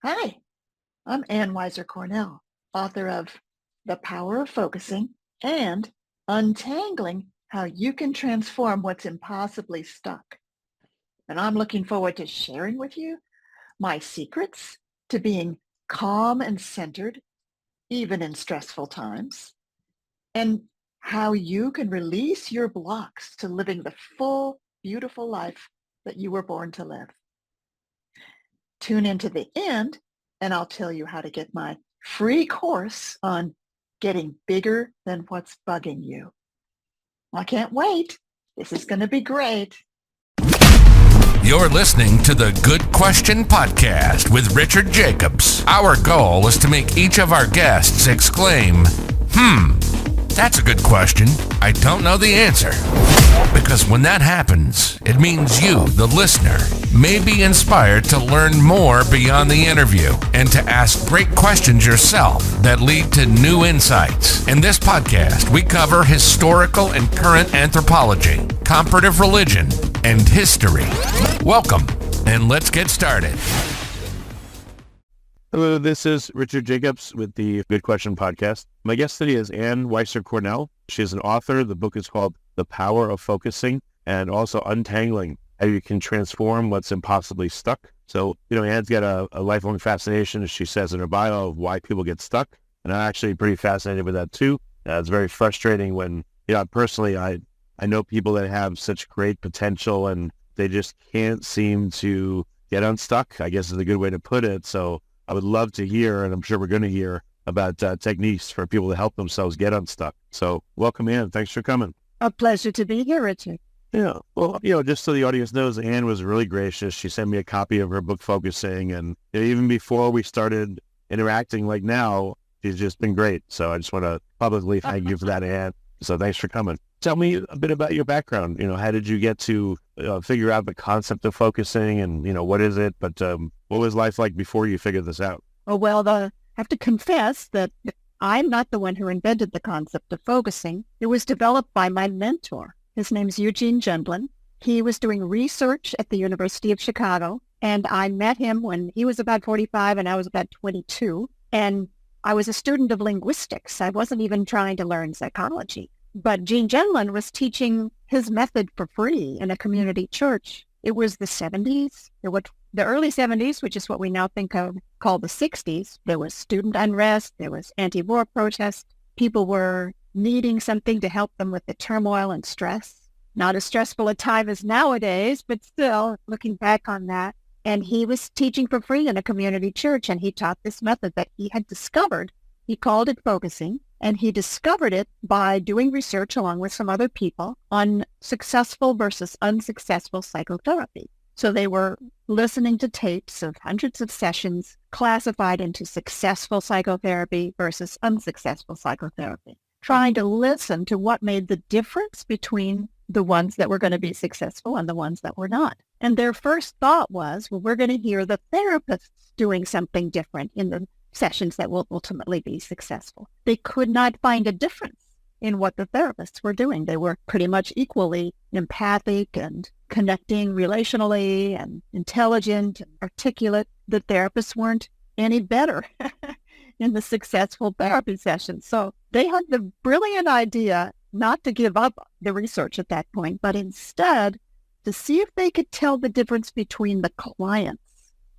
Hi, I'm Weiser Cornell, author of The Power of Focusing and Untangling How You Can Transform What's Impossibly Stuck. And I'm looking forward to sharing with you my secrets to being calm and centered, even in stressful times, and how you can release your blocks to living the full, beautiful life that you were born to live. Tune into the end and I'll tell you how to get my free course on getting bigger than what's bugging you. I can't wait. This is going to be great. You're listening to the Good Question Podcast with Richard Jacobs. Our goal is to make each of our guests exclaim, that's a good question. I don't know the answer. Because when that happens, it means you, the listener, may be inspired to learn more beyond the interview and to ask great questions yourself that lead to new insights. In this podcast, we cover historical and current anthropology, comparative religion, and history. Welcome, and let's get started. Hello, this is Richard Jacobs with the Good Question Podcast. My guest today is Weiser Cornell. She's an author. The book is called The Power of Focusing and also Untangling, How You Can Transform What's Impossibly Stuck. So, Anne's got a lifelong fascination, as she says in her bio, of why people get stuck. And I'm actually pretty fascinated with that too. It's very frustrating when, personally, I know people that have such great potential and they just can't seem to get unstuck, I guess is a good way to put it. So I would love to hear, and I'm sure we're going to hear, about techniques for people to help themselves get unstuck. So welcome, Anne. Thanks for coming. A pleasure to be here, Richard. Yeah. Well, just so the audience knows, Anne was really gracious. She sent me a copy of her book, Focusing. And even before we started interacting like now, she's just been great. So I just want to publicly thank you for that, Anne. So thanks for coming. Tell me a bit about your background. How did you get to figure out the concept of focusing and, what is it? But what was life like before you figured this out? Oh, well, I have to confess that I'm not the one who invented the concept of focusing. It was developed by my mentor. His name's Eugene Gendlin. He was doing research at the University of Chicago, and I met him when he was about 45 and I was about 22. And I was a student of linguistics. I wasn't even trying to learn psychology. But Gene Gendlin was teaching his method for free in a community church. It was the 70s. It was the early 70s, which is what we now think of called the 60s. There was student unrest. There was anti-war protest. People were needing something to help them with the turmoil and stress. Not as stressful a time as nowadays, but still, looking back on that. And he was teaching for free in a community church, and he taught this method that he had discovered. He called it focusing. And he discovered it by doing research along with some other people on successful versus unsuccessful psychotherapy. So they were listening to tapes of hundreds of sessions classified into successful psychotherapy versus unsuccessful psychotherapy, trying to listen to what made the difference between the ones that were going to be successful and the ones that were not. And their first thought was, well, we're going to hear the therapists doing something different in the sessions that will ultimately be successful. They could not find a difference in what the therapists were doing. They were pretty much equally empathic and connecting relationally and intelligent and articulate. The therapists weren't any better in the successful therapy sessions. So they had the brilliant idea not to give up the research at that point, but instead to see if they could tell the difference between the clients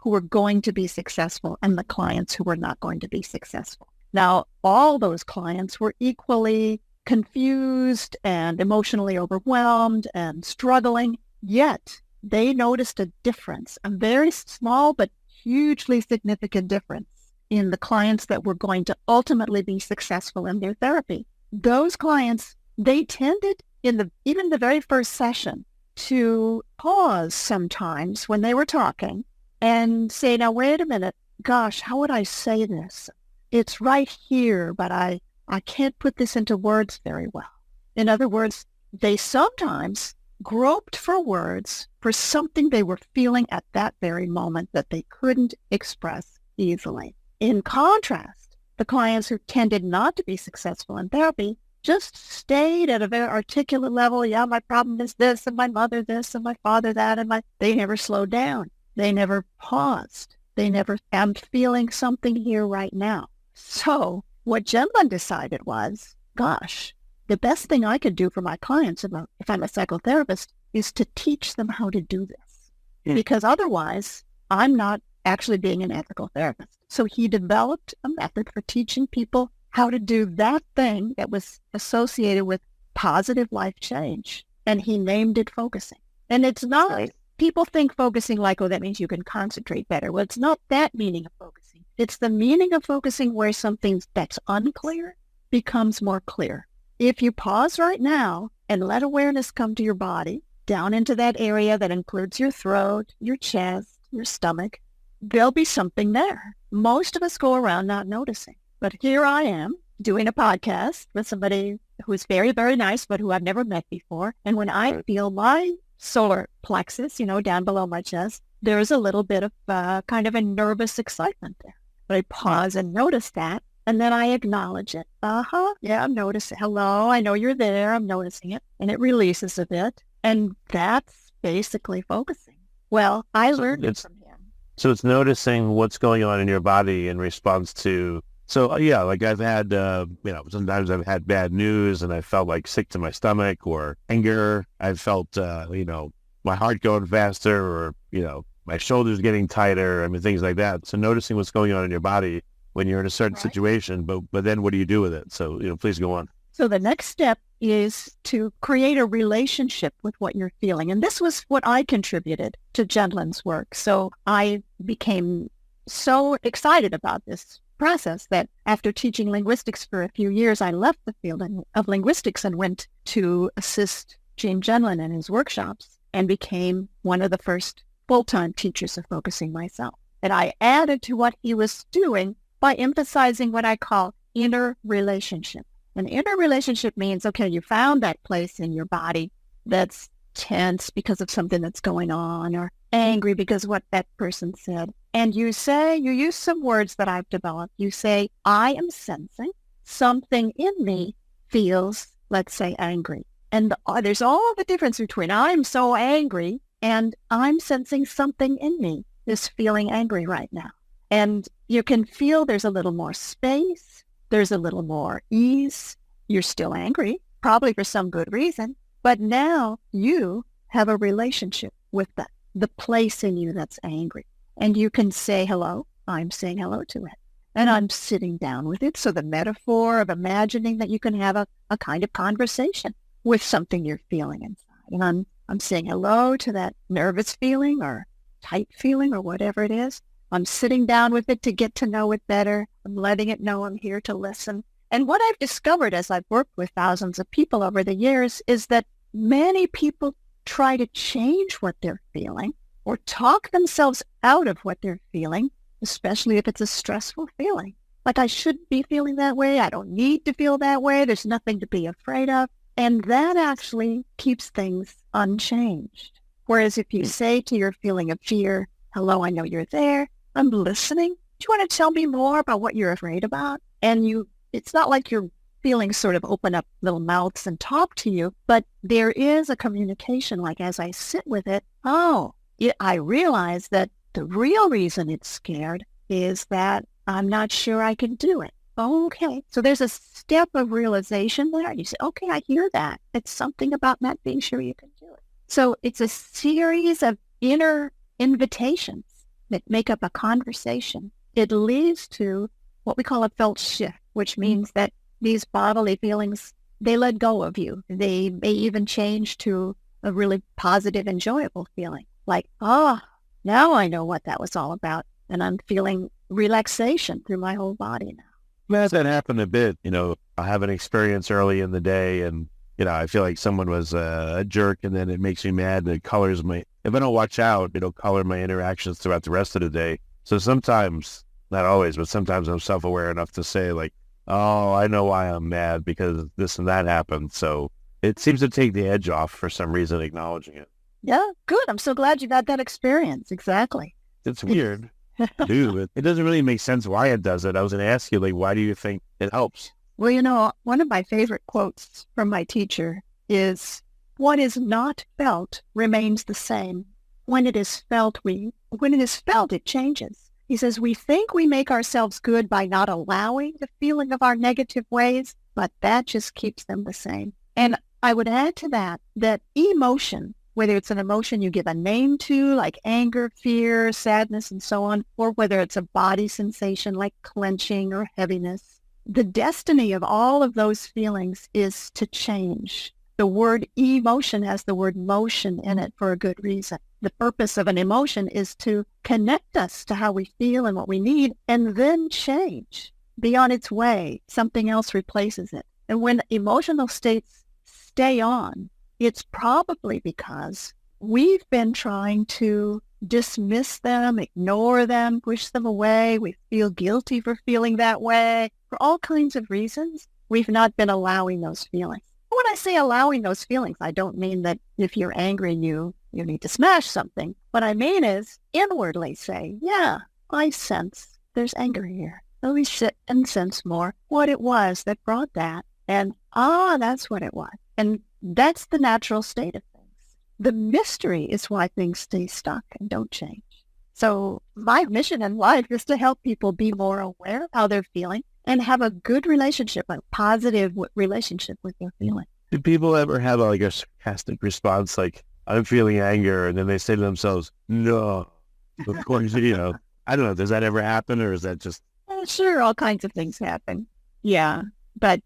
who were going to be successful and the clients who were not going to be successful. Now, all those clients were equally confused and emotionally overwhelmed and struggling, yet they noticed a difference, a very small but hugely significant difference in the clients that were going to ultimately be successful in their therapy. Those clients, they tended even the very first session to pause sometimes when they were talking and say, now, wait a minute, gosh, how would I say this? It's right here, but I can't put this into words very well. In other words, they sometimes groped for words for something they were feeling at that very moment that they couldn't express easily. In contrast, the clients who tended not to be successful in therapy just stayed at a very articulate level. Yeah, my problem is this, and my mother this, and my father that, and they never slowed down. They never paused. They never, I'm feeling something here right now. So what Jenlin decided was, gosh, the best thing I could do for my clients, if I'm a psychotherapist, is to teach them how to do this. Because otherwise, I'm not actually being an ethical therapist. So he developed a method for teaching people how to do that thing that was associated with positive life change. And he named it focusing. And it's not, people think focusing like, oh, that means you can concentrate better. Well, it's not that meaning of focusing. It's the meaning of focusing where something that's unclear becomes more clear. If you pause right now and let awareness come to your body, down into that area that includes your throat, your chest, your stomach, there'll be something there. Most of us go around not noticing. But here I am doing a podcast with somebody who's very, very nice, but who I've never met before. And when I feel my solar plexus, down below my chest, there's a little bit of kind of a nervous excitement there. But I pause and notice that. And then I acknowledge it. Yeah, I'm noticing. Hello, I know you're there. I'm noticing it. And it releases a bit. And that's basically focusing. Well, I learned it from him. So it's noticing what's going on in your body in response to, like I've had, sometimes I've had bad news and I felt like sick to my stomach or anger. I've felt, my heart going faster or, my shoulders getting tighter. Things like that. So noticing what's going on in your body when you're in a certain situation, but then what do you do with it? So, please go on. So the next step is to create a relationship with what you're feeling. And this was what I contributed to Jenlin's work. So I became so excited about this process that after teaching linguistics for a few years, I left the field of linguistics and went to assist Gene Jenlin in his workshops and became one of the first full-time teachers of focusing myself. And I added to what he was doing by emphasizing what I call inner relationship. An inner relationship means, okay, you found that place in your body that's tense because of something that's going on or angry because of what that person said. And you use some words that I've developed. You say, I am sensing something in me feels, let's say, angry. And there's all the difference between I'm so angry and I'm sensing something in me is feeling angry right now. And you can feel there's a little more space. There's a little more ease. You're still angry, probably for some good reason. But now you have a relationship with the place in you that's angry. And you can say hello. I'm saying hello to it. And I'm sitting down with it. So the metaphor of imagining that you can have a kind of conversation with something you're feeling inside. And I'm saying hello to that nervous feeling or tight feeling or whatever it is. I'm sitting down with it to get to know it better. I'm letting it know I'm here to listen. And what I've discovered as I've worked with thousands of people over the years is that many people try to change what they're feeling or talk themselves out of what they're feeling, especially if it's a stressful feeling. Like I shouldn't be feeling that way. I don't need to feel that way. There's nothing to be afraid of. And that actually keeps things unchanged. Whereas if you say to your feeling of fear, hello, I know you're there. I'm listening. Do you want to tell me more about what you're afraid about? And it's not like your feelings sort of open up little mouths and talk to you, but there is a communication, like as I sit with it, I realize that the real reason it's scared is that I'm not sure I can do it. Okay. So there's a step of realization there. You say, okay, I hear that. It's something about not being sure you can do it. So it's a series of inner invitations that make up a conversation. It leads to what we call a felt shift, which means that these bodily feelings, they let go of you. They may even change to a really positive, enjoyable feeling. Like, now I know what that was all about. And I'm feeling relaxation through my whole body now. Well, that happened a bit. I have an experience early in the day and, I feel like someone was a jerk and then it makes me mad and it colors if I don't watch out, it'll color my interactions throughout the rest of the day. So sometimes, not always, but sometimes I'm self-aware enough to say like, oh, I know why I'm mad because this and that happened. So it seems to take the edge off for some reason, acknowledging it. Yeah, good. I'm so glad you got that experience. Exactly. It's weird. Dude, it doesn't really make sense why it does it. I was going to ask you, like, why do you think it helps? Well, one of my favorite quotes from my teacher is, what is not felt remains the same. When it is felt, it changes. He says, we think we make ourselves good by not allowing the feeling of our negative ways, but that just keeps them the same. And I would add to that, that emotion, whether it's an emotion you give a name to, like anger, fear, sadness, and so on, or whether it's a body sensation like clenching or heaviness, the destiny of all of those feelings is to change. The word emotion has the word motion in it for a good reason. The purpose of an emotion is to connect us to how we feel and what we need, and then change. Be on its way. Something else replaces it. And when emotional states stay on, it's probably because we've been trying to dismiss them, ignore them, push them away. We feel guilty for feeling that way. For all kinds of reasons, we've not been allowing those feelings. When I say allowing those feelings, I don't mean that if you're angry, you need to smash something. What I mean is inwardly say, yeah, I sense there's anger here. Let me sit and sense more what it was that brought that. And, that's what it was. And that's the natural state of things. The mystery is why things stay stuck and don't change. So my mission in life is to help people be more aware of how they're feeling and have a good relationship, a positive relationship with their feeling. Do people ever have like a sarcastic response, like, I'm feeling anger, and then they say to themselves, no, of course, I don't know, does that ever happen, or is that just... Sure, all kinds of things happen. Yeah, but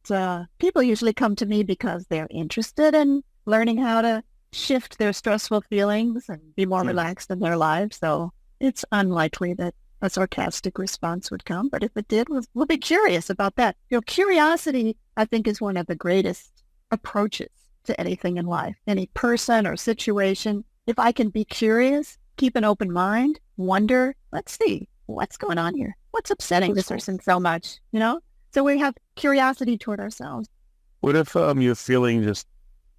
people usually come to me because they're interested in learning how to shift their stressful feelings and be more relaxed in their lives. So it's unlikely that a sarcastic response would come, but if it did, we'll be curious about that. Curiosity, I think, is one of the greatest approaches to anything in life, any person or situation. If I can be curious, keep an open mind, wonder, let's see, what's going on here? What's upsetting this person so much, So we have curiosity toward ourselves. What if you're feeling just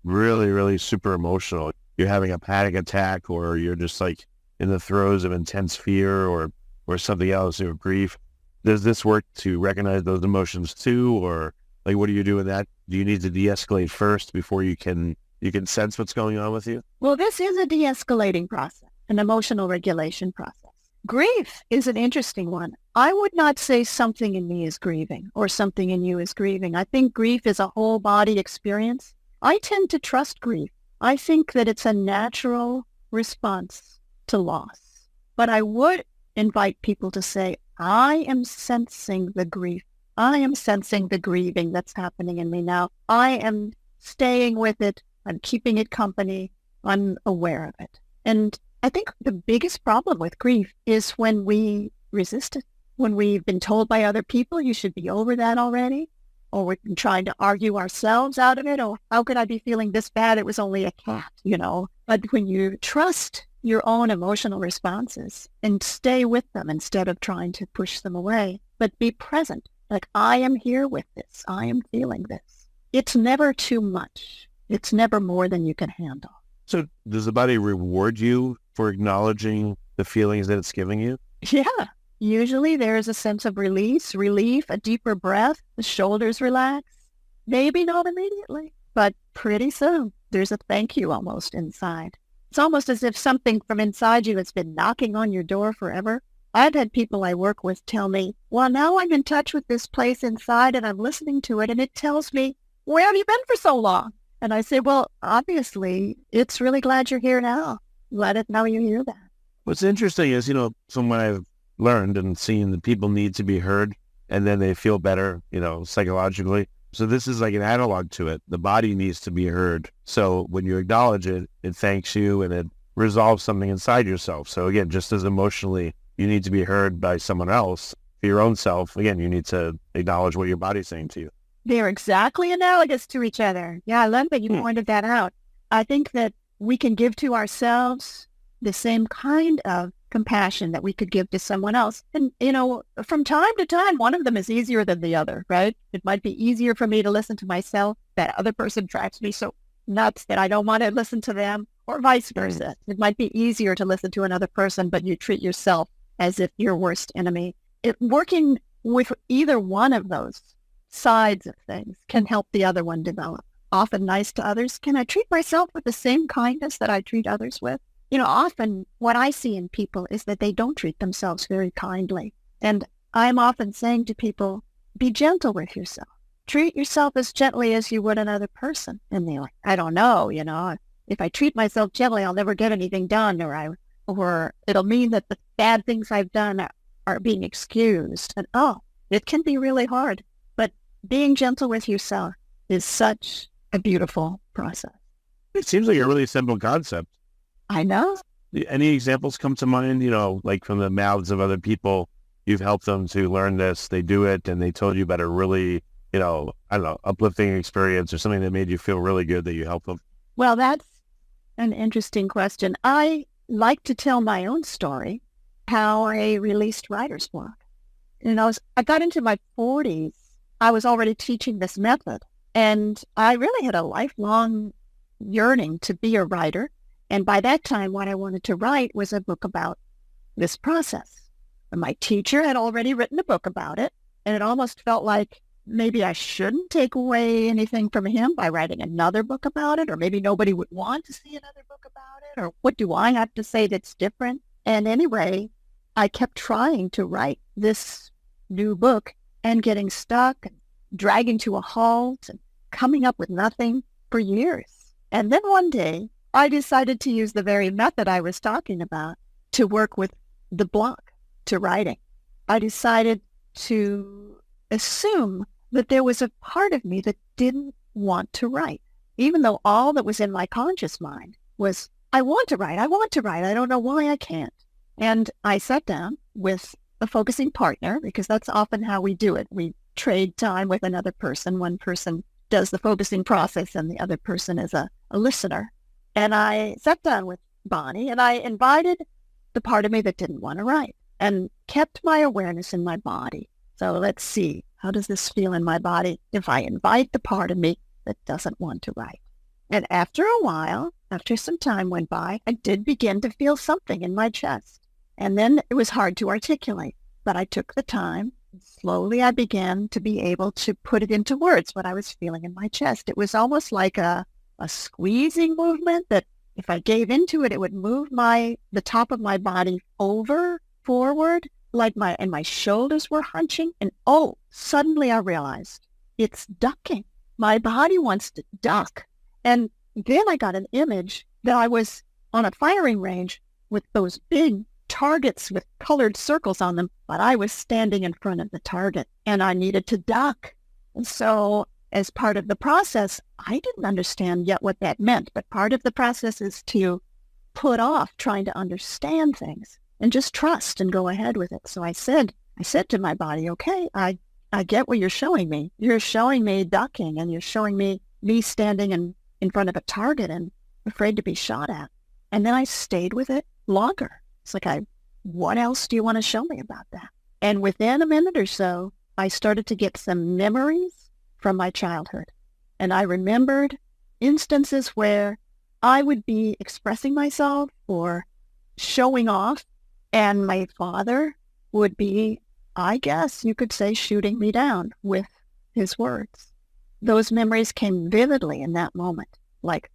really, really super emotional? You're having a panic attack, or you're just like in the throes of intense fear or something else, or grief. Does this work to recognize those emotions too? Or like, what do you do with that? Do you need to de-escalate first before you can sense what's going on with you? Well, this is a de-escalating process, an emotional regulation process. Grief is an interesting one. I would not say something in me is grieving or something in you is grieving. I think grief is a whole body experience. I tend to trust grief. I think that it's a natural response to loss. But I would invite people to say, I am sensing the grief. I am sensing the grieving that's happening in me now. I am staying with it. I'm keeping it company. I'm aware of it. And I think the biggest problem with grief is when we resist it. When we've been told by other people, you should be over that already. Or we're trying to argue ourselves out of it. Or how could I be feeling this bad? It was only a cat, But when you trust your own emotional responses and stay with them instead of trying to push them away, but be present. Like, I am here with this. I am feeling this. It's never too much. It's never more than you can handle. So does the body reward you for acknowledging the feelings that it's giving you? Yeah. Usually there is a sense of release, relief, a deeper breath, the shoulders relax. Maybe not immediately, but pretty soon there's a thank you almost inside. It's almost as if something from inside you has been knocking on your door forever. I've had people I work with tell me, well, now I'm in touch with this place inside and I'm listening to it and it tells me, where have you been for so long? And I say, well, obviously, it's really glad you're here now. Let it know you hear that. What's interesting is, from what I've learned and seen, that people need to be heard and then they feel better, psychologically. So this is like an analog to it. The body needs to be heard. So when you acknowledge it, it thanks you and it resolves something inside yourself. So again, just as emotionally, you need to be heard by someone else. For your own self, again, you need to acknowledge what your body's saying to you. They're exactly analogous to each other. Yeah, I love that you pointed that out. I think that we can give to ourselves the same kind of compassion that we could give to someone else. And, from time to time, one of them is easier than the other, right? It might be easier for me to listen to myself. That other person drives me so nuts that I don't want to listen to them, or vice versa. It might be easier to listen to another person, but you treat yourself as if your worst enemy. Working with either one of those sides of things can help the other one develop. Often nice to others. Can I treat myself with the same kindness that I treat others with? often what I see in people is that they don't treat themselves very kindly. And I'm often saying to people, be gentle with yourself. Treat yourself as gently as you would another person. And they're like, I don't know, if I treat myself gently, I'll never get anything done, or it'll mean that the bad things I've done are being excused. And it can be really hard. But being gentle with yourself is such a beautiful process. It seems like a really simple concept. I know. Any examples come to mind, like from the mouths of other people, you've helped them to learn this, they do it, and they told you about a really, I don't know, uplifting experience or something that made you feel really good that you helped them? Well, that's an interesting question. I like to tell my own story, how I released writer's block. I got into my 40s. I was already teaching this method, and I really had a lifelong yearning to be a writer. And by that time, what I wanted to write was a book about this process. And my teacher had already written a book about it, and it almost felt like maybe I shouldn't take away anything from him by writing another book about it, or maybe nobody would want to see another book about it, or what do I have to say that's different? And anyway, I kept trying to write this new book and getting stuck and dragging to a halt and coming up with nothing for years. And then one day, I decided to use the very method I was talking about to work with the block to writing. I decided to assume that there was a part of me that didn't want to write, even though all that was in my conscious mind was, I want to write, I don't know why I can't. And I sat down with a focusing partner, because that's often how we do it. We trade time with another person. One person does the focusing process and the other person is a listener. And I sat down with Bonnie and I invited the part of me that didn't want to write and kept my awareness in my body. So let's see, how does this feel in my body if I invite the part of me that doesn't want to write? And after a while, after some time went by, I did begin to feel something in my chest. And then it was hard to articulate, but I took the time. Slowly, I began to be able to put it into words, what I was feeling in my chest. It was almost like a squeezing movement that if I gave into it, it would move the top of my body forward, like my shoulders were hunching. And suddenly I realized it's ducking. My body wants to duck. And then I got an image that I was on a firing range with those big targets with colored circles on them, but I was standing in front of the target and I needed to duck. And so as part of the process, I didn't understand yet what that meant, but part of the process is to put off trying to understand things and just trust and go ahead with it. So I said to my body, okay, I get what you're showing me. You're showing me ducking and you're showing me standing in front of a target and afraid to be shot at. And then I stayed with it longer. It's like, what else do you want to show me about that? And within a minute or so, I started to get some memories from my childhood. And I remembered instances where I would be expressing myself or showing off, and my father would be, I guess you could say, shooting me down with his words. Those memories came vividly in that moment. Like,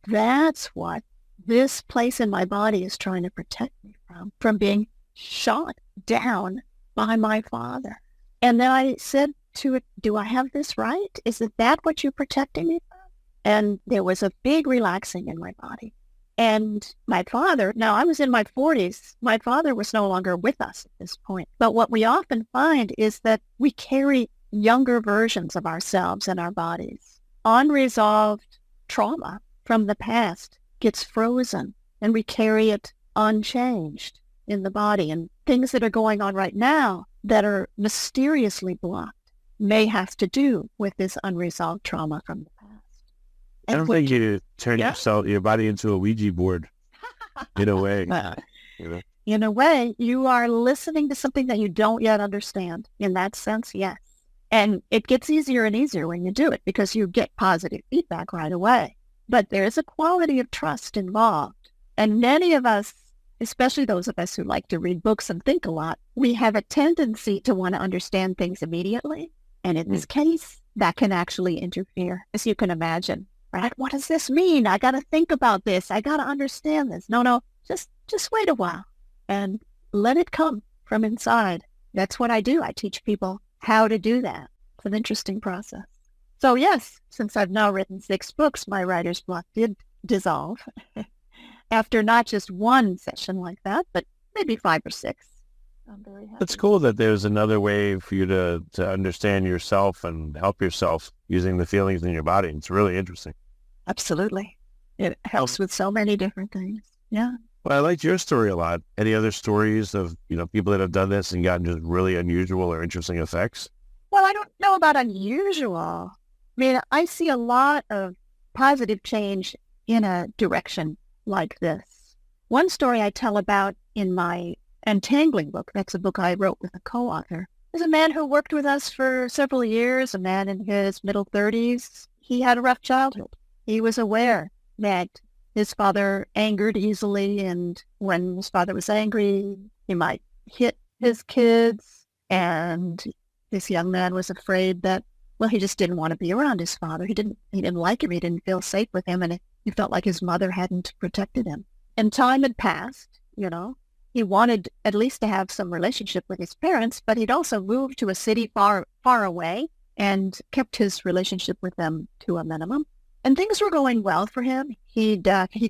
that's what this place in my body is trying to protect me from being shot down by my father. And then I said to it, do I have this right? Is that what you're protecting me from? And there was a big relaxing in my body. And my father, now I was in my 40s, my father was no longer with us at this point. But what we often find is that we carry younger versions of ourselves in our bodies. Unresolved trauma from the past gets frozen and we carry it unchanged in the body. And things that are going on right now that are mysteriously blocked may have to do with this unresolved trauma from the past. I don't think you turn your body into a Ouija board in a way. In a way, you are listening to something that you don't yet understand. In that sense, yes. And it gets easier and easier when you do it because you get positive feedback right away. But there is a quality of trust involved. And many of us, especially those of us who like to read books and think a lot, we have a tendency to want to understand things immediately. And in this case, that can actually interfere, as you can imagine. right? What does this mean? I got to think about this. I got to understand this. No, just wait a while and let it come from inside. That's what I do. I teach people how to do that. It's an interesting process. So yes, since I've now written 6 books, my writer's block did dissolve after not just one session like that, but maybe 5 or 6. I'm very happy. It's cool that there's another way for you to understand yourself and help yourself using the feelings in your body. It's really interesting. Absolutely. It helps with so many different things. Yeah. Well, I liked your story a lot. Any other stories of, people that have done this and gotten just really unusual or interesting effects? Well, I don't know about unusual. I mean, I see a lot of positive change in a direction like this. One story I tell about in my Untangling book, that's a book I wrote with a co-author, is a man who worked with us for several years, a man in his middle 30s. He had a rough childhood. He was aware that his father angered easily, and when his father was angry, he might hit his kids. And this young man was afraid that, well, he just didn't want to be around his father. He didn't like him. He didn't feel safe with him, and he felt like his mother hadn't protected him. And time had passed, He wanted at least to have some relationship with his parents, but he'd also moved to a city far away and kept his relationship with them to a minimum. And things were going well for him. He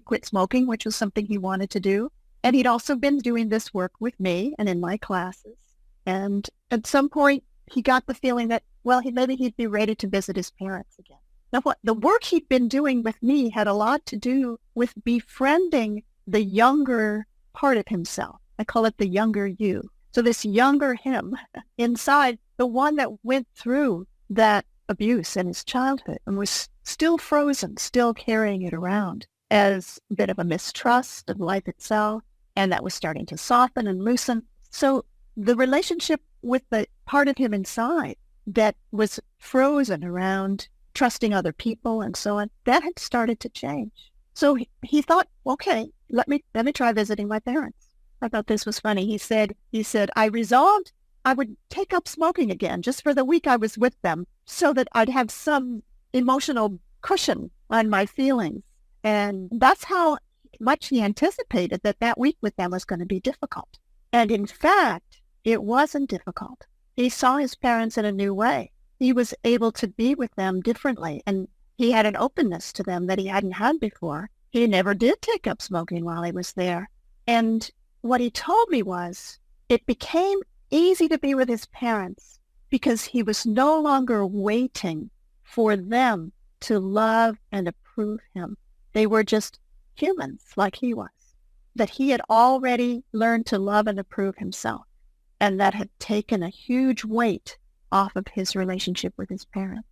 quit smoking, which was something he wanted to do. And he'd also been doing this work with me and in my classes. And at some point, he got the feeling that, well, maybe he'd be ready to visit his parents again. Now, the work he'd been doing with me had a lot to do with befriending the younger part of himself. I call it the younger you. So this younger him inside, the one that went through that abuse in his childhood and was still frozen, still carrying it around as a bit of a mistrust of life itself. And that was starting to soften and loosen. So the relationship with the part of him inside that was frozen around trusting other people and so on, that had started to change. So he thought, okay, let me try visiting my parents. I thought this was funny. He said, I resolved I would take up smoking again just for the week I was with them so that I'd have some emotional cushion on my feelings. And that's how much he anticipated that week with them was going to be difficult. And in fact, it wasn't difficult. He saw his parents in a new way. He was able to be with them differently, and he had an openness to them that he hadn't had before. He never did take up smoking while he was there. And what he told me was it became easy to be with his parents because he was no longer waiting for them to love and approve him. They were just humans like he was, that he had already learned to love and approve himself. And that had taken a huge weight off of his relationship with his parents.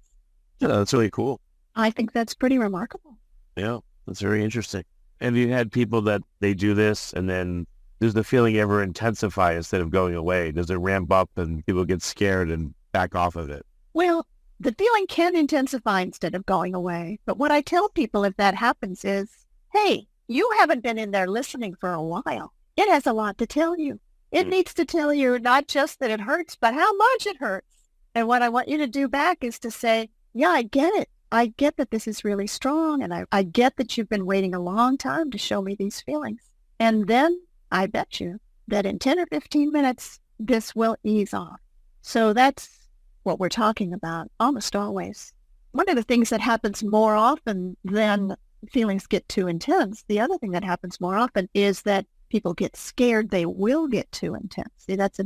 Yeah, that's really cool. I think that's pretty remarkable. Yeah, that's very interesting. And you had people that they do this and then does the feeling ever intensify instead of going away? Does it ramp up and people get scared and back off of it? Well, the feeling can intensify instead of going away. But what I tell people if that happens is, hey, you haven't been in there listening for a while. It has a lot to tell you. It needs to tell you not just that it hurts, but how much it hurts. And what I want you to do back is to say, yeah, I get it. I get that this is really strong. And I get that you've been waiting a long time to show me these feelings. And then I bet you that in 10 or 15 minutes, this will ease off. So that's what we're talking about almost always. One of the things that happens more often than feelings get too intense, the other thing that happens more often is that people get scared they will get too intense. See, that's a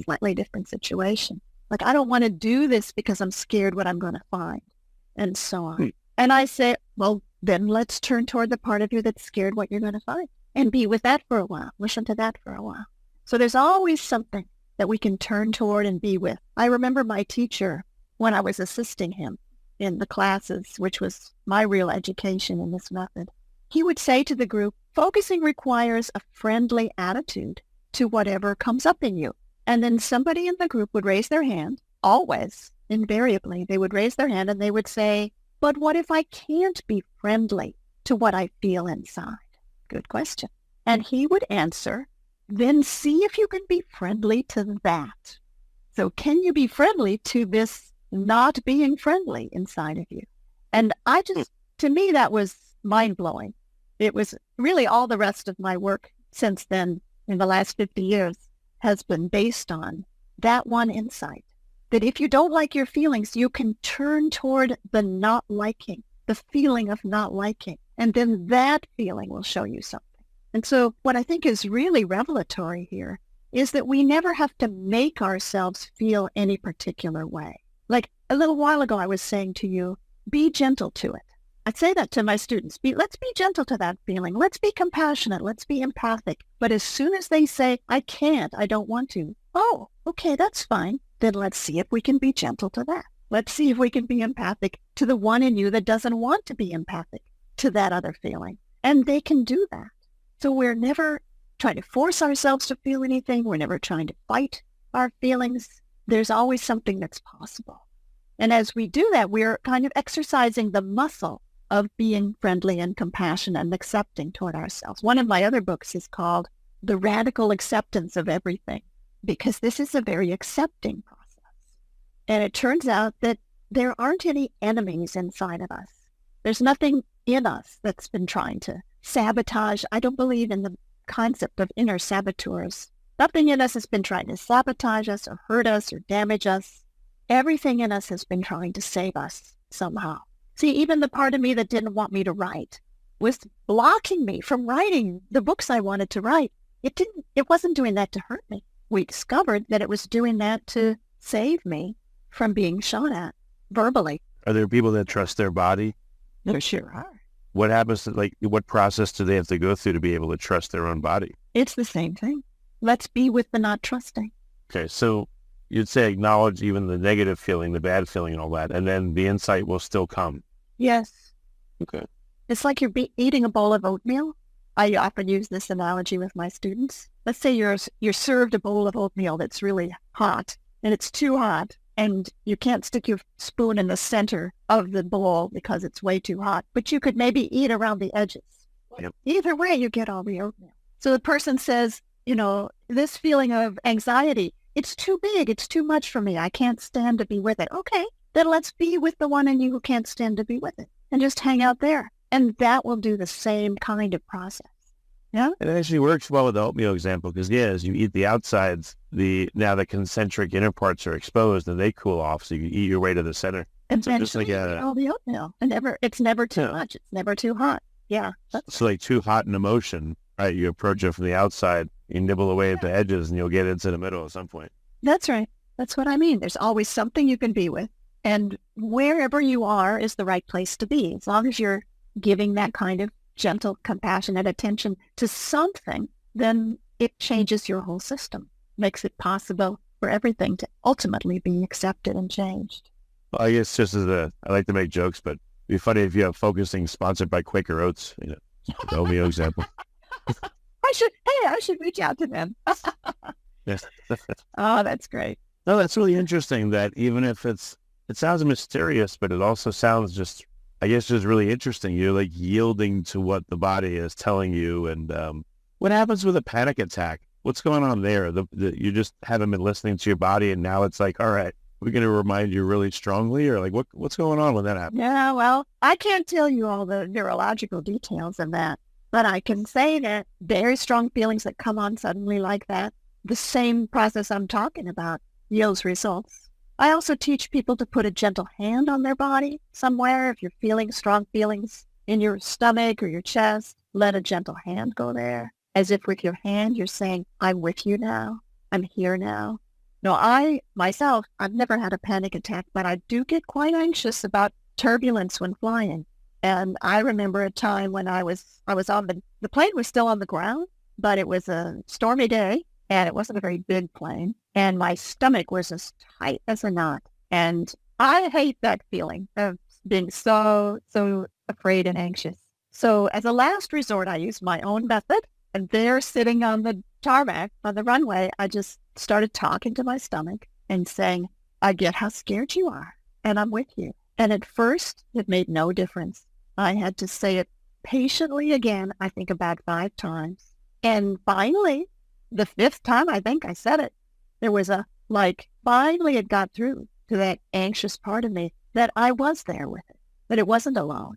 slightly different situation. Like, I don't want to do this because I'm scared what I'm going to find, and so on. And I say, well, then let's turn toward the part of you that's scared what you're going to find and be with that for a while. Listen to that for a while. So there's always something that we can turn toward and be with. I remember my teacher when I was assisting him in the classes, which was my real education in this method. He would say to the group, focusing requires a friendly attitude to whatever comes up in you. And then somebody in the group would raise their hand, always, invariably, they would raise their hand and they would say, but what if I can't be friendly to what I feel inside? Good question. And he would answer, then see if you can be friendly to that. So can you be friendly to this not being friendly inside of you? And I just to me, that was mind-blowing. It was really all the rest of my work since then in the last 50 years has been based on that one insight, that if you don't like your feelings, you can turn toward the not liking, the feeling of not liking, and then that feeling will show you something. And so what I think is really revelatory here is that we never have to make ourselves feel any particular way. Like a little while ago, I was saying to you, be gentle to it. I say that to my students. Let's be gentle to that feeling. Let's be compassionate. Let's be empathic. But as soon as they say, I can't, I don't want to, oh, okay, that's fine. Then let's see if we can be gentle to that. Let's see if we can be empathic to the one in you that doesn't want to be empathic to that other feeling. And they can do that. So we're never trying to force ourselves to feel anything. We're never trying to fight our feelings. There's always something that's possible. And as we do that, we're kind of exercising the muscle of being friendly and compassionate and accepting toward ourselves. One of my other books is called The Radical Acceptance of Everything, because this is a very accepting process. And it turns out that there aren't any enemies inside of us. There's nothing in us that's been trying to sabotage. I don't believe in the concept of inner saboteurs. Nothing in us has been trying to sabotage us or hurt us or damage us. Everything in us has been trying to save us somehow. See, even the part of me that didn't want me to write was blocking me from writing the books I wanted to write. It wasn't doing that to hurt me. We discovered that it was doing that to save me from being shot at verbally. Are there people that trust their body? There sure are. What happens to, what process do they have to go through to be able to trust their own body? It's the same thing. Let's be with the not trusting. Okay, so you'd say acknowledge even the negative feeling, the bad feeling and all that, and then the insight will still come. Yes. Okay. It's like you're eating a bowl of oatmeal. I often use this analogy with my students. Let's say you're served a bowl of oatmeal that's really hot, and it's too hot, and you can't stick your spoon in the center of the bowl because it's way too hot, but you could maybe eat around the edges. Yep. Either way, you get all the oatmeal. So the person says, this feeling of anxiety, it's too big, it's too much for me, I can't stand to be with it. Okay, then let's be with the one in you who can't stand to be with it and just hang out there. And that will do the same kind of process. Yeah. It actually works well with the oatmeal example because, as you eat the outsides, now the concentric inner parts are exposed and they cool off. So you eat your way to the center. Eventually, so just you get all the oatmeal. And it's never too much. It's never too hot. Yeah. So like too hot an emotion, right? You approach it from the outside, you nibble away at the edges and you'll get into the middle at some point. That's right. That's what I mean. There's always something you can be with. And wherever you are is the right place to be. As long as you're giving that kind of gentle, compassionate attention to something, then it changes your whole system, makes it possible for everything to ultimately be accepted and changed. Well, I guess I like to make jokes, but it'd be funny if you have focusing sponsored by Quaker Oats, the oatmeal example. I should reach out to them. Yes. Oh, that's great. No, that's really interesting that even if it sounds mysterious, but it also sounds just really interesting. You're like yielding to what the body is telling you. And what happens with a panic attack? What's going on there? You just haven't been listening to your body, and now it's like, all right, we're going to remind you really strongly, or like what's going on when that happens? Yeah, well, I can't tell you all the neurological details of that, but I can say that very strong feelings that come on suddenly like that, the same process I'm talking about yields results. I also teach people to put a gentle hand on their body somewhere. If you're feeling strong feelings in your stomach or your chest, let a gentle hand go there. As if with your hand, you're saying, I'm with you now. I'm here now. No, I've never had a panic attack, but I do get quite anxious about turbulence when flying. And I remember a time when I was on the plane was still on the ground, but it was a stormy day and it wasn't a very big plane. And my stomach was as tight as a knot. And I hate that feeling of being so afraid and anxious. So as a last resort, I used my own method. And there sitting on the tarmac, on the runway, I just started talking to my stomach and saying, I get how scared you are, and I'm with you. And at first, it made no difference. I had to say it patiently again, I think about 5 times. And finally, the 5th time, I think I said it, there was finally it got through to that anxious part of me that I was there with it, that it wasn't alone.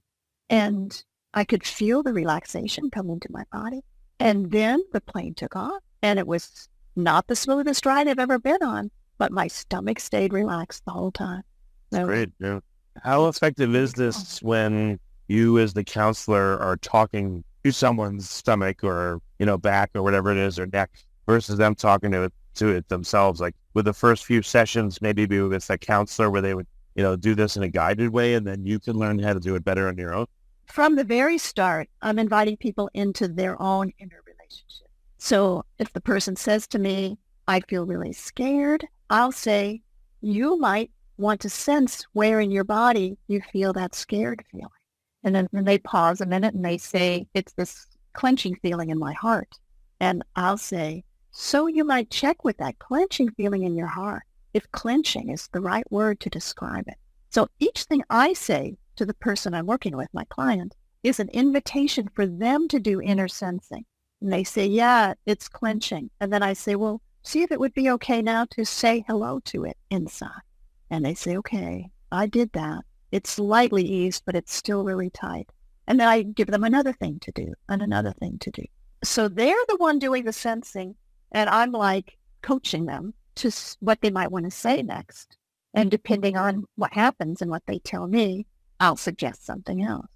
And I could feel the relaxation come into my body. And then the plane took off, and it was not the smoothest ride I've ever been on, but my stomach stayed relaxed the whole time. So, Great. Yeah. How effective is this when you as the counselor are talking to someone's stomach or, back or whatever it is, or neck, versus them talking to it themselves? Like with the first few sessions, maybe be with a counselor where they would, do this in a guided way, and then you can learn how to do it better on your own. from the very start, I'm inviting people into their own inner relationship. So if the person says to me, I feel really scared, I'll say, you might want to sense where in your body you feel that scared feeling. And then they pause a minute and they say, it's this clenching feeling in my heart. And I'll say, so you might check with that clenching feeling in your heart, if clenching is the right word to describe it. So each thing I say to the person I'm working with, my client, is an invitation for them to do inner sensing. And they say, yeah, it's clenching. And then I say, well, see if it would be okay now to say hello to it inside. And they say, okay, I did that. It's slightly eased, but it's still really tight. And then I give them another thing to do and another thing to do. So they're the one doing the sensing, and I'm like coaching them to what they might want to say next. And depending on what happens and what they tell me, I'll suggest something else.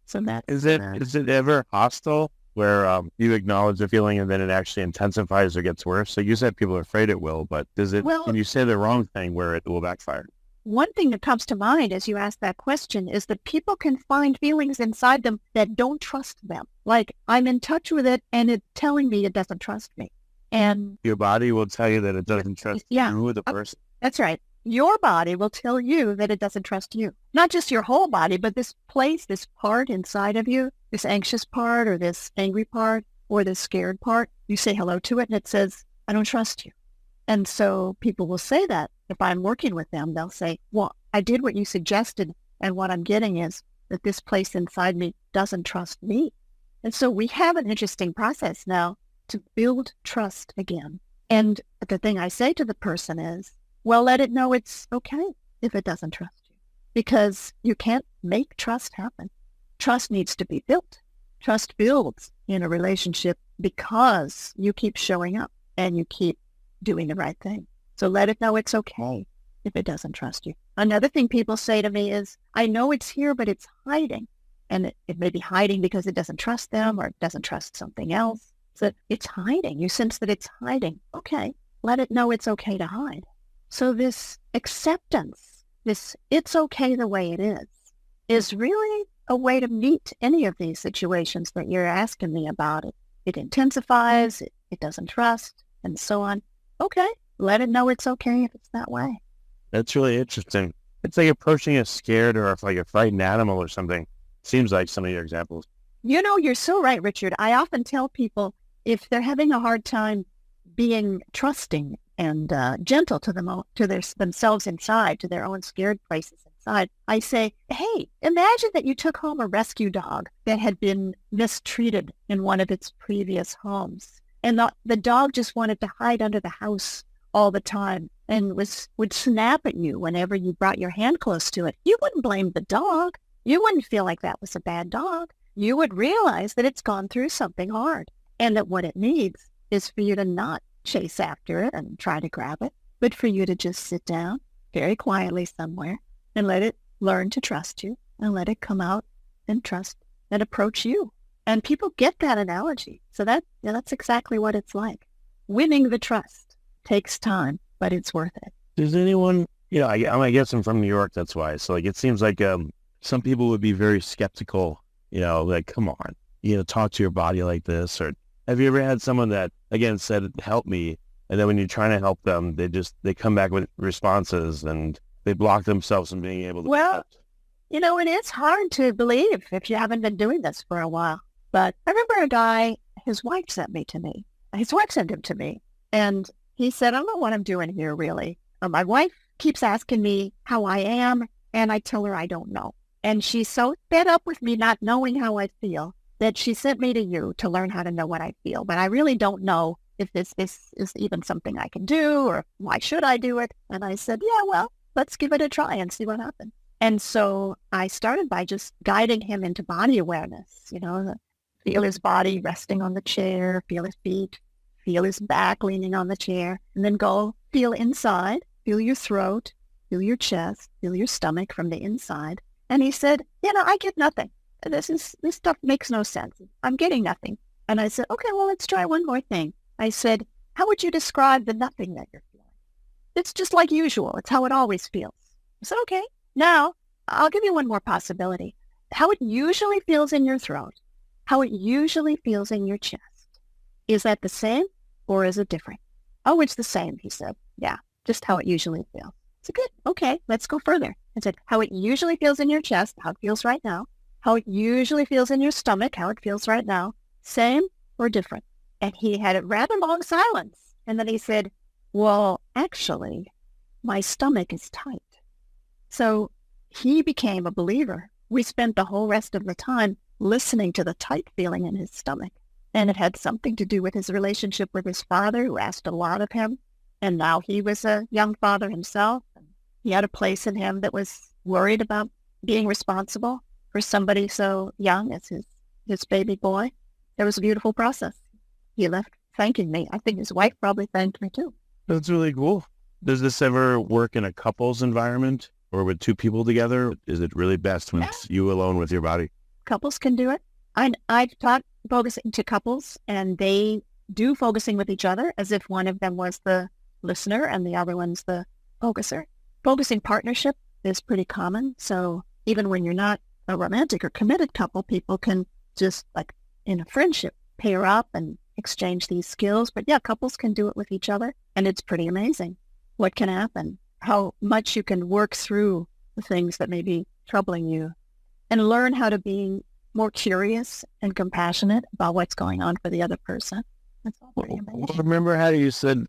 So that is it ever hostile where you acknowledge the feeling and then it actually intensifies or gets worse? So you said people are afraid it will, but can you say the wrong thing where it will backfire? One thing that comes to mind as you ask that question is that people can find feelings inside them that don't trust them. Like I'm in touch with it and it's telling me it doesn't trust me. And your body will tell you that it doesn't trust you, the person. That's right. Your body will tell you that it doesn't trust you. Not just your whole body, but this place, this part inside of you, this anxious part or this angry part or this scared part. You say hello to it and it says, I don't trust you. And so people will say that. If I'm working with them, they'll say, well, I did what you suggested. And what I'm getting is that this place inside me doesn't trust me. And so we have an interesting process now to build trust again. And the thing I say to the person is, well, let it know it's okay if it doesn't trust you, because you can't make trust happen. Trust needs to be built. Trust builds in a relationship because you keep showing up and you keep doing the right thing. So let it know it's okay if it doesn't trust you. Another thing people say to me is, I know it's here, but it's hiding. And it may be hiding because it doesn't trust them or it doesn't trust something else. So it's hiding. You sense that it's hiding. Okay, let it know it's okay to hide. So this acceptance, this it's okay the way it is really a way to meet any of these situations that you're asking me about. It intensifies, it doesn't trust, and so on. Okay, let it know it's okay if it's that way. That's really interesting. It's like approaching a scared or like a frightened animal or something. Seems like some of your examples. You're so right, Richard. I often tell people if they're having a hard time being trusting and gentle to themselves inside, to their own scared places inside, I say, hey, imagine that you took home a rescue dog that had been mistreated in one of its previous homes. And the dog just wanted to hide under the house all the time and would snap at you whenever you brought your hand close to it. You wouldn't blame the dog. You wouldn't feel like that was a bad dog. You would realize that it's gone through something hard and that what it needs is for you to not chase after it and try to grab it, but for you to just sit down very quietly somewhere and let it learn to trust you and let it come out and trust and approach you. And people get that analogy. So that's exactly what it's like. Winning the trust takes time, but it's worth it. Does anyone, I guess I'm from New York, that's why. So it seems like some people would be very skeptical, like, come on, talk to your body like this. Or have you ever had someone that, again, said, help me, and then when you're trying to help them, they come back with responses and they block themselves from being able to help? It is hard to believe if you haven't been doing this for a while. But I remember a guy, his wife sent him to me. And he said, I don't know what I'm doing here, really. My wife keeps asking me how I am, and I tell her I don't know. And she's so fed up with me not knowing how I feel that she sent me to you to learn how to know what I feel. But I really don't know if this is even something I can do or why should I do it. And I said, yeah, well, let's give it a try and see what happens. And so I started by just guiding him into body awareness, feel his body resting on the chair, feel his feet, feel his back leaning on the chair, and then go feel inside, feel your throat, feel your chest, feel your stomach from the inside. And he said, I get nothing. This stuff makes no sense. I'm getting nothing. And I said, okay, well, let's try one more thing. I said, how would you describe the nothing that you're feeling? It's just like usual. It's how it always feels. I said, okay, now I'll give you one more possibility. How it usually feels in your throat, how it usually feels in your chest. Is that the same or is it different? Oh, it's the same, he said. Yeah, just how it usually feels. I said, good. Okay, let's go further. I said, how it usually feels in your chest, how it feels right now. How it usually feels in your stomach, how it feels right now. Same or different? And he had a rather long silence. And then he said, well, actually, my stomach is tight. So he became a believer. We spent the whole rest of the time listening to the tight feeling in his stomach. And it had something to do with his relationship with his father, who asked a lot of him. And now he was a young father himself. He had a place in him that was worried about being responsible for somebody so young as his baby boy. It was a beautiful process. He left thanking me. I think his wife probably thanked me too. That's really cool. Does this ever work in a couple's environment or with two people together? Is it really best when it's you alone with your body? Couples can do it. I've taught focusing to couples, and they do focusing with each other as if one of them was the listener and the other one's the focuser. Focusing partnership is pretty common. So even when you're not a romantic or committed couple, people can just, like in a friendship, pair up and exchange these skills. But yeah, couples can do it with each other, and it's pretty amazing what can happen, how much you can work through the things that may be troubling you and learn how to be more curious and compassionate about what's going on for the other person. That's all pretty amazing. Well, remember how you said,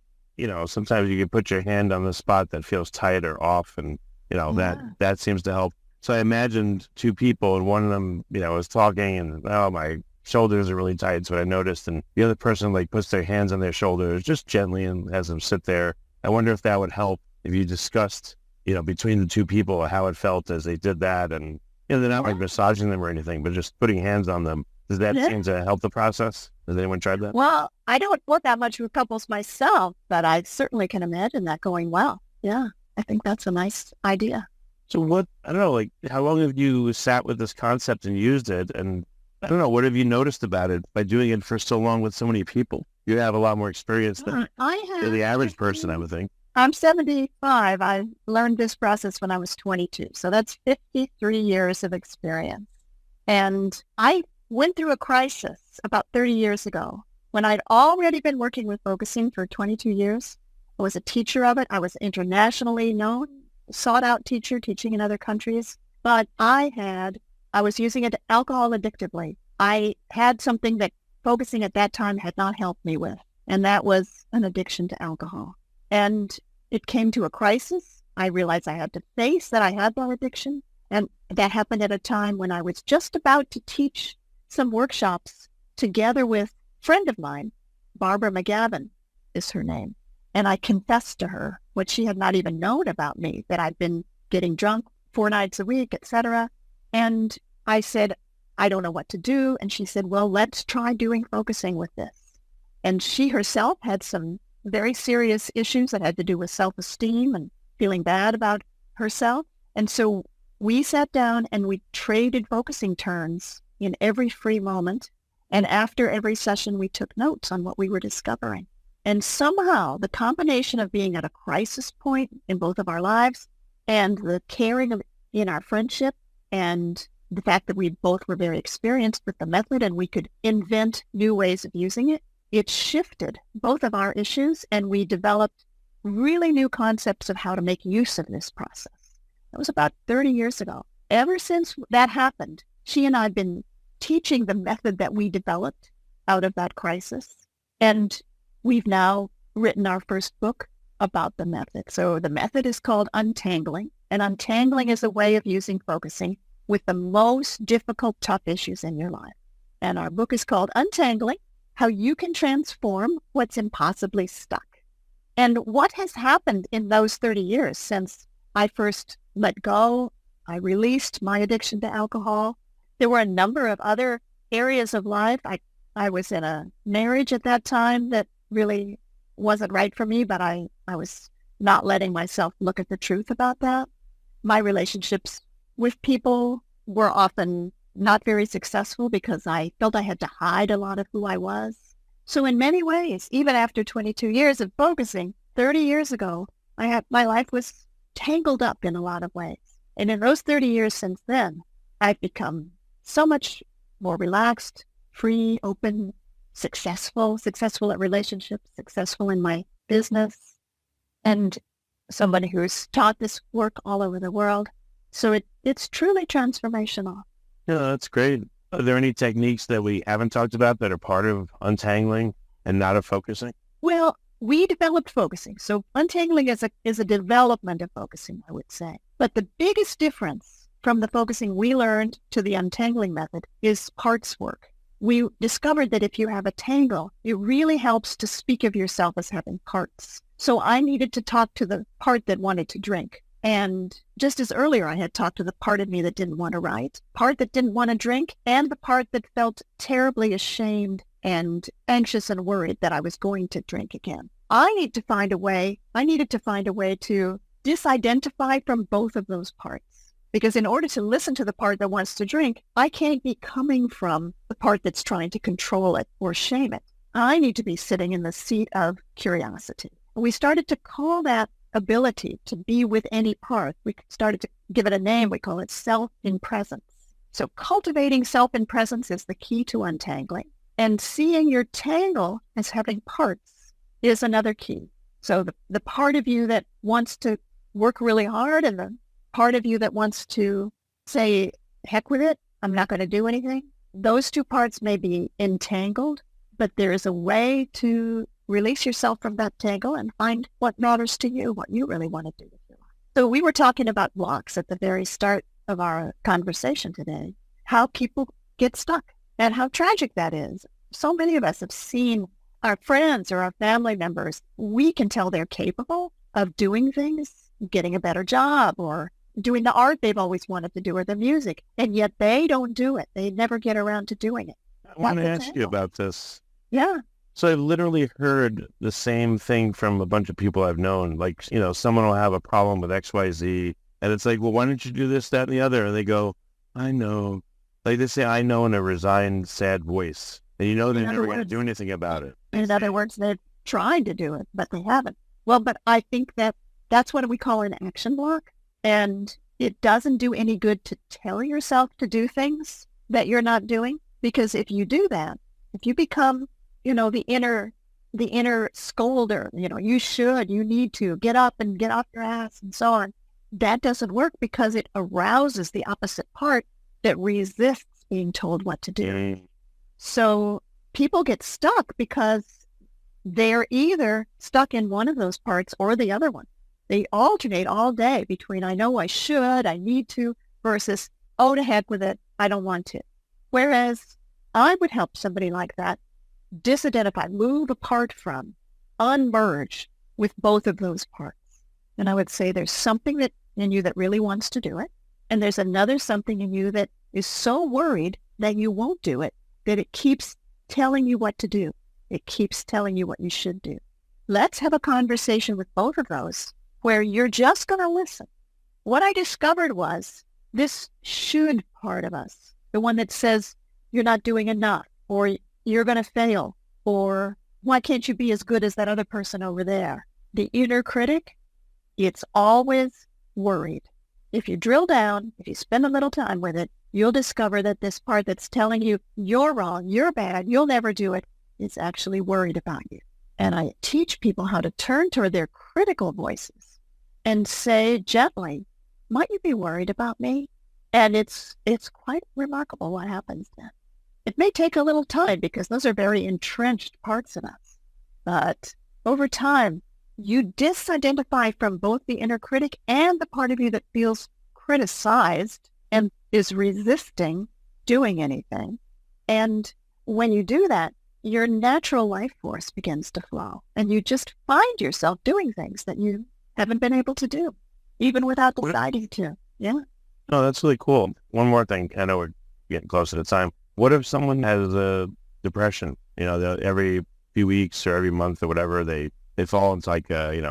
sometimes you can put your hand on the spot that feels tight or off, and, that seems to help. So I imagined two people, and one of them, was talking, and, my shoulders are really tight, so I noticed, and the other person, puts their hands on their shoulders just gently and has them sit there. I wonder if that would help if you discussed, between the two people how it felt as they did that, and, they're not massaging them or anything, but just putting hands on them. Does that seem to help the process? Has anyone tried that? Well, I don't work that much with couples myself, but I certainly can imagine that going well. Yeah, I think that's a nice idea. So I don't know, how long have you sat with this concept and used it? And I don't know, what have you noticed about it by doing it for so long with so many people? You have a lot more experience than the average person, I would think. I'm 75. I learned this process when I was 22. So that's 53 years of experience. And I went through a crisis about 30 years ago when I'd already been working with focusing for 22 years. I was a teacher of it. I was internationally known, sought out teacher teaching in other countries. But I was using it alcohol addictively. I had something that focusing at that time had not helped me with, and that was an addiction to alcohol. And it came to a crisis. I realized I had to face that I had that addiction. And that happened at a time when I was just about to teach some workshops together with a friend of mine. Barbara McGavin is her name. And I confessed to her what she had not even known about me, that I'd been getting drunk 4 nights a week, etc. And I said, I don't know what to do. And she said, well, let's try doing focusing with this. And she herself had some very serious issues that had to do with self-esteem and feeling bad about herself. And so we sat down and we traded focusing turns in every free moment. And after every session, we took notes on what we were discovering. And somehow the combination of being at a crisis point in both of our lives and the caring in our friendship and the fact that we both were very experienced with the method and we could invent new ways of using it, it shifted both of our issues, and we developed really new concepts of how to make use of this process. That was about 30 years ago. Ever since that happened, she and I have been teaching the method that we developed out of that crisis. And we've now written our first book about the method. So the method is called Untangling, and Untangling is a way of using focusing with the most difficult, tough issues in your life. And our book is called Untangling, How You Can Transform What's Impossibly Stuck. And what has happened in those 30 years since I first let go I released my addiction to alcohol. There were a number of other areas of life. I was in a marriage at that time that really wasn't right for me, but I was not letting myself look at the truth about that. My relationships with people were often not very successful because I felt I had to hide a lot of who I was. So in many ways, even after 22 years of focusing, 30 years ago, my life was tangled up in a lot of ways. And in those 30 years since then, I've become so much more relaxed, free, open, successful at relationships, successful in my business, and somebody who's taught this work all over the world. So it's truly transformational. Yeah, that's great. Are there any techniques that we haven't talked about that are part of untangling and not of focusing? Well, we developed focusing. So untangling is a development of focusing, I would say. But the biggest difference from the focusing we learned to the untangling method is parts work. We discovered that if you have a tangle, it really helps to speak of yourself as having parts. So I needed to talk to the part that wanted to drink. And just as earlier I had talked to the part of me that didn't want to write, part that didn't want to drink, and the part that felt terribly ashamed and anxious and worried that I was going to drink again. I needed to find a way to disidentify from both of those parts. Because in order to listen to the part that wants to drink, I can't be coming from the part that's trying to control it or shame it. I need to be sitting in the seat of curiosity. We started to call that ability to be with any part. We started to give it a name. We call it self-in-presence. So cultivating self-in-presence is the key to untangling. And seeing your tangle as having parts is another key. So the part of you that wants to work really hard and the part of you that wants to say, heck with it, I'm not going to do anything. Those two parts may be entangled, but there is a way to release yourself from that tangle and find what matters to you, what you really want to do with your life. So we were talking about blocks at the very start of our conversation today, how people get stuck and how tragic that is. So many of us have seen our friends or our family members. We can tell they're capable of doing things, getting a better job or doing the art they've always wanted to do or the music, and yet they don't do it. They never get around to doing it. I want to ask you about this. Yeah. So I've literally heard the same thing from a bunch of people I've known. Like, someone will have a problem with XYZ, and it's like, well, why don't you do this, that, and the other? And they go, I know. Like they say, I know in a resigned, sad voice. And they're never going to do anything about it. In other words, they're trying to do it, but they haven't. Well, but I think that's what we call an action block. And it doesn't do any good to tell yourself to do things that you're not doing. Because if you do that, if you become, the inner scolder, you need to get up and get off your ass and so on. That doesn't work because it arouses the opposite part that resists being told what to do. So people get stuck because they're either stuck in one of those parts or the other one. They alternate all day between I know I should, I need to, versus, oh, to heck with it, I don't want to. Whereas I would help somebody like that disidentify, move apart from, unmerge with both of those parts. And I would say there's something in you that really wants to do it. And there's another something in you that is so worried that you won't do it, that it keeps telling you what to do. It keeps telling you what you should do. Let's have a conversation with both of those where you're just going to listen. What I discovered was this should part of us, the one that says you're not doing enough, or you're going to fail, or why can't you be as good as that other person over there? The inner critic, it's always worried. If you drill down, if you spend a little time with it, you'll discover that this part that's telling you you're wrong, you're bad, you'll never do it, is actually worried about you. And I teach people how to turn toward their critical voices and say gently, might you be worried about me? And it's quite remarkable what happens then. It may take a little time because those are very entrenched parts in us. But over time, you disidentify from both the inner critic and the part of you that feels criticized and is resisting doing anything. And when you do that, your natural life force begins to flow, and you just find yourself doing things that you haven't been able to do, even without deciding to. Yeah. No, that's really cool. One more thing. I know we're getting close to the time. What if someone has a depression? Every few weeks or every month or whatever, they fall into like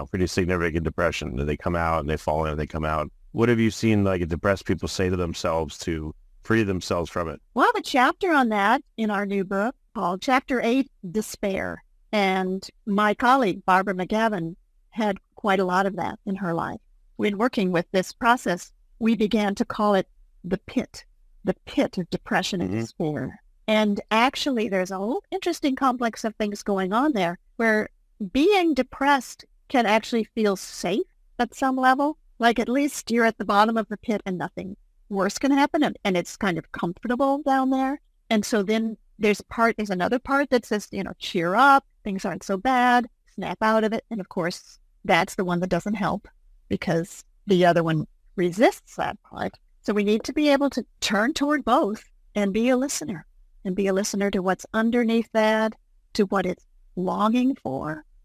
pretty significant depression. They come out and they fall in and they come out. What have you seen like depressed people say to themselves to free themselves from it? We'll have a chapter on that in our new book called Chapter 8, Despair. And my colleague, Barbara McGavin, had quite a lot of that in her life. When working with this process, we began to call it the pit of depression and despair. And actually, there's a whole interesting complex of things going on there where being depressed can actually feel safe at some level. Like at least you're at the bottom of the pit and nothing worse can happen. And it's kind of comfortable down there. And so then there's another part that says, cheer up, things aren't so bad, snap out of it. And of course, that's the one that doesn't help because the other one resists that part. So we need to be able to turn toward both and be a listener to what's underneath that, to what it's longing for,